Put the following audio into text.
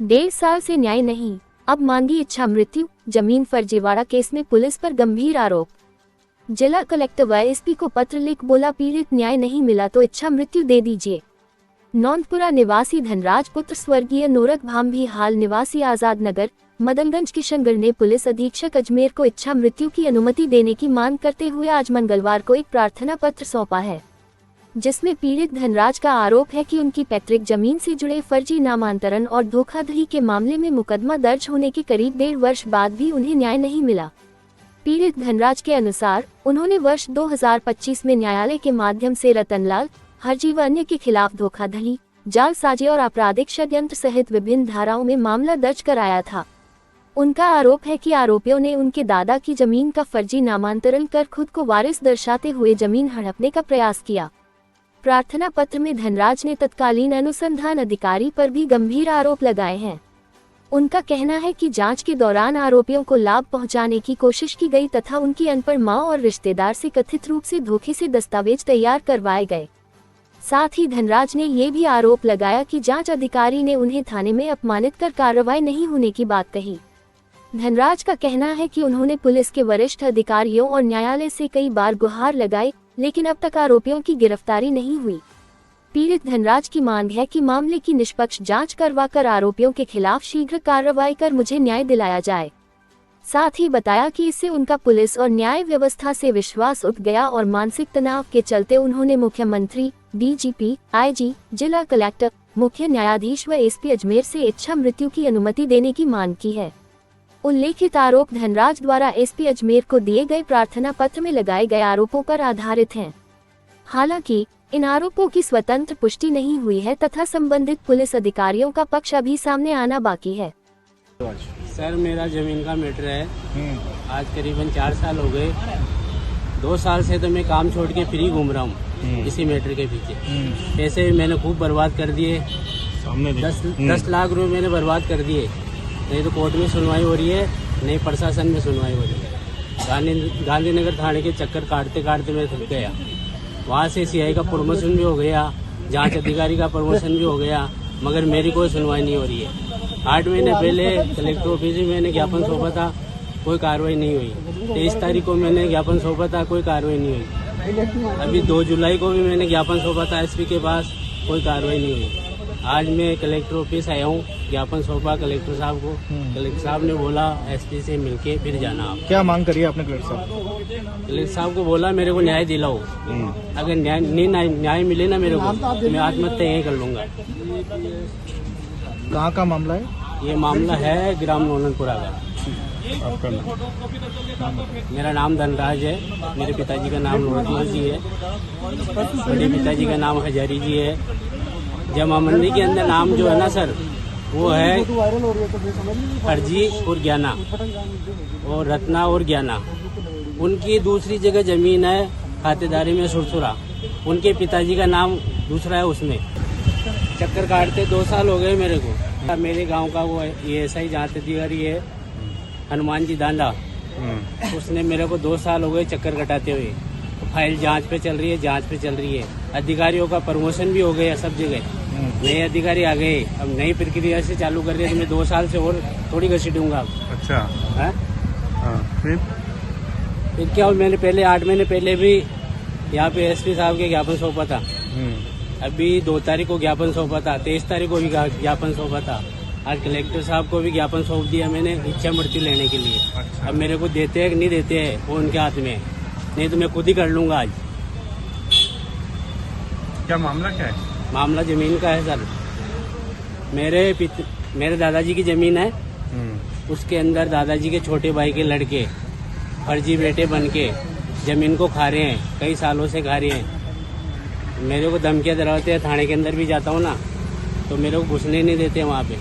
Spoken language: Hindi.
1.5 साल से न्याय नहीं, अब मांगी इच्छा मृत्यु। जमीन फर्जीवाड़ा केस में पुलिस पर गंभीर आरोप। जिला कलेक्टर व एसपी को पत्र लिख बोला, पीड़ित न्याय नहीं मिला तो इच्छा मृत्यु दे दीजिए। नौंदपुरा निवासी धनराज पुत्र स्वर्गीय नूरत भामभी हाल निवासी आजाद नगर मदनगंज किशनगढ़ ने पुलिस अधीक्षक अजमेर को इच्छा मृत्यु की अनुमति देने की मांग करते हुए आज मंगलवार को एक प्रार्थना पत्र सौंपा है, जिसमें पीड़ित धनराज का आरोप है कि उनकी पैतृक जमीन से जुड़े फर्जी नामांतरण और धोखाधड़ी के मामले में मुकदमा दर्ज होने के करीब 1.5 वर्ष बाद भी उन्हें न्याय नहीं मिला। पीड़ित धनराज के अनुसार उन्होंने वर्ष 2025 में न्यायालय के माध्यम से रतनलाल हरजी व अन्य के खिलाफ धोखाधड़ी, जालसाजी और आपराधिक षड्यंत्र सहित विभिन्न धाराओं में मामला दर्ज कराया था। उनका आरोप है कि आरोपियों ने उनके दादा की जमीन का फर्जी नामांतरण कर खुद को वारिस दर्शाते हुए जमीन हड़पने का प्रयास किया। प्रार्थना पत्र में धनराज ने तत्कालीन अनुसंधान अधिकारी पर भी गंभीर आरोप लगाए हैं। उनका कहना है कि जांच के दौरान आरोपियों को लाभ पहुंचाने की कोशिश की गई तथा उनकी अनपढ़ मां और रिश्तेदार से कथित रूप से धोखे से दस्तावेज तैयार करवाए गए। साथ ही धनराज ने ये भी आरोप लगाया कि जांच अधिकारी ने उन्हें थाने में अपमानित कर कार्रवाई नहीं होने की बात कही। धनराज का कहना है कि उन्होंने पुलिस के वरिष्ठ अधिकारियों और न्यायालय से कई बार गुहार लगाई, लेकिन अब तक आरोपियों की गिरफ्तारी नहीं हुई। पीड़ित धनराज की मांग है कि मामले की निष्पक्ष जांच करवाकर आरोपियों के खिलाफ शीघ्र कार्रवाई कर मुझे न्याय दिलाया जाए। साथ ही बताया कि इससे उनका पुलिस और न्याय व्यवस्था से विश्वास उठ गया और मानसिक तनाव के चलते उन्होंने मुख्यमंत्री, डीजीपी, आईजी, जिला कलेक्टर, मुख्य न्यायाधीश व एसपी अजमेर से इच्छा मृत्यु की अनुमति देने की मांग की है। उल्लेखित आरोप धनराज द्वारा एसपी अजमेर को दिए गए प्रार्थना पत्र में लगाए गए आरोपों पर आधारित हैं। हालांकि इन आरोपों की स्वतंत्र पुष्टि नहीं हुई है तथा संबंधित पुलिस अधिकारियों का पक्ष अभी सामने आना बाकी है। सर, मेरा जमीन का मैटर है। आज करीबन 4 साल हो गए। 2 साल से तो मैं काम छोड़ के फ्री घूम रहा हूँ इसी मैटर के पीछे। पैसे मैंने खूब बर्बाद कर दिए। 10 लाख रुपए मैंने बर्बाद कर दिए। नहीं तो कोर्ट में सुनवाई हो रही है, नहीं प्रशासन में सुनवाई हो रही है। गांधीनगर थाने के चक्कर काटते काटते मैं थक गया। वहाँ से सीआई का प्रमोशन भी हो गया, जांच अधिकारी का प्रमोशन भी हो गया, मगर मेरी कोई सुनवाई नहीं हो रही है। 8 महीने पहले कलेक्टर ऑफिस में मैंने ज्ञापन सौंपा था, कोई कार्रवाई नहीं हुई। 23 तारीख को मैंने ज्ञापन सौंपा था, कोई कार्रवाई नहीं हुई। अभी 2 जुलाई को भी मैंने ज्ञापन सौंपा था एसपी के पास, कोई कार्रवाई नहीं हुई। आज मैं कलेक्टर ऑफिस आया हूँ, ज्ञापन सौंपा कलेक्टर साहब को। कलेक्टर साहब ने बोला एसपी से मिलके फिर जाना। आप क्या मांग करिए आपने कलेक्टर साहब? कलेक्टर साहब को बोला मेरे को न्याय दिलाओ। अगर न्याय मिले ना मेरे को तो मैं आत्महत्या यही कर लूंगा। कहाँ का मामला है? ये मामला है ग्राम नौनपुरा का। आपका नाम? मेरा नाम धनराज है। मेरे पिताजी का नाम नूरत जी है। मेरे पिताजी का नाम हजारी जी है। जमा मंडी के अंदर नाम जो है ना सर, वो है फर्जी और ज्ञाना और रत्ना और ज्ञाना। उनकी दूसरी जगह जमीन है खातेदारी में सुरसुरा, उनके पिताजी का नाम दूसरा है उसमें। चक्कर काटते 2 साल हो गए मेरे को। मेरे गांव का वो एएसआई जांच अधिकारी है हनुमान जी दांडा, उसने मेरे को 2 साल हो गए चक्कर कटाते हुए। फाइल जांच पे चल रही है। अधिकारियों का प्रमोशन भी हो गया सब जगह, नए अधिकारी आ गए। अब नई प्रक्रिया से चालू कर रहे हैं तो मैं 2 साल से और थोड़ी घसीटूंगा। अच्छा है? फिर क्या, मैंने पहले 8 महीने पहले भी यहाँ पे एसपी साहब के ज्ञापन सौंपा था। अभी 2 तारीख को ज्ञापन सौंपा था, 23 तारीख को भी ज्ञापन सौंपा था। आज कलेक्टर साहब को भी ज्ञापन सौंप दिया मैंने इच्छा मृत्यु लेने के लिए। अच्छा। अब मेरे को देते हैं कि नहीं देते हैं वो उनके हाथ में, नहीं तो मैं खुद ही कर लूंगा। आज क्या मामला क्या है? मामला जमीन का है सर। मेरे दादाजी की जमीन है, उसके अंदर दादाजी के छोटे भाई के लड़के फर्जी बेटे बन के जमीन को खा रहे हैं, कई सालों से खा रहे हैं। मेरे को धमकियां डराते हैं। थाने के अंदर भी जाता हूँ ना तो मेरे को घुसने नहीं देते वहाँ पे।